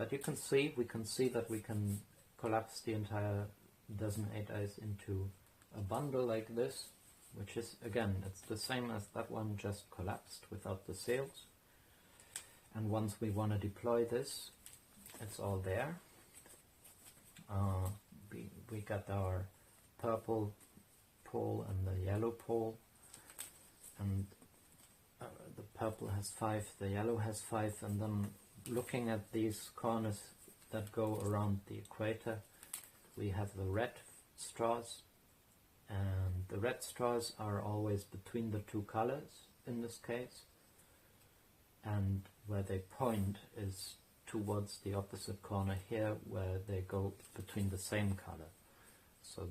But we can see that we can collapse the entire dozeneighteyes into a bundle like this, which is, again, it's the same as that one, just collapsed without the sails. And once we want to deploy this, it's all there. We got our purple pole and the yellow pole, and the purple has 5, the yellow has 5, and then looking at these corners that go around the equator, we have the red straws, and the red straws are always between the two colors in this case, and where they point is towards the opposite corner here, where they go between the same color. So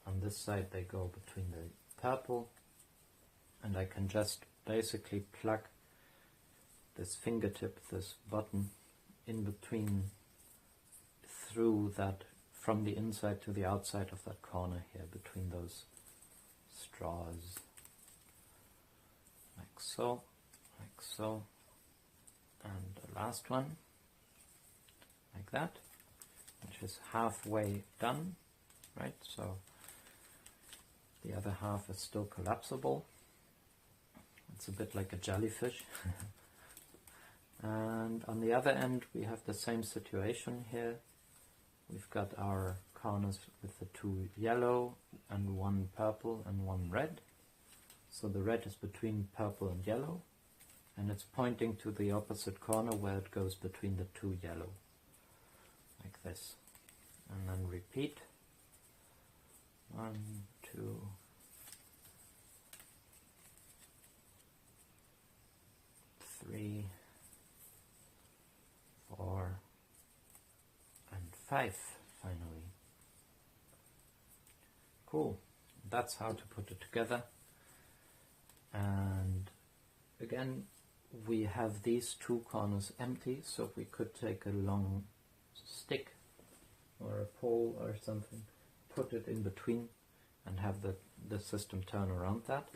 on this side they go between the purple, and I can just basically plug this fingertip, this button, in between, through that, from the inside to the outside of that corner here, between those straws, like so, and the last one, like that, which is halfway done, right? So the other half is still collapsible. It's a bit like a jellyfish. And on the other end we have the same situation here. We've got our corners with the 2 yellow and 1 purple and 1 red. So the red is between purple and yellow, and it's pointing to the opposite corner where it goes between the 2 yellow, like this. And then repeat. 1, 2, 3, 4, and 5 finally. Cool. That's how to put it together. And again, we have these 2 corners empty, so we could take a long stick or a pole or something, put it in between, and have the system turn around that.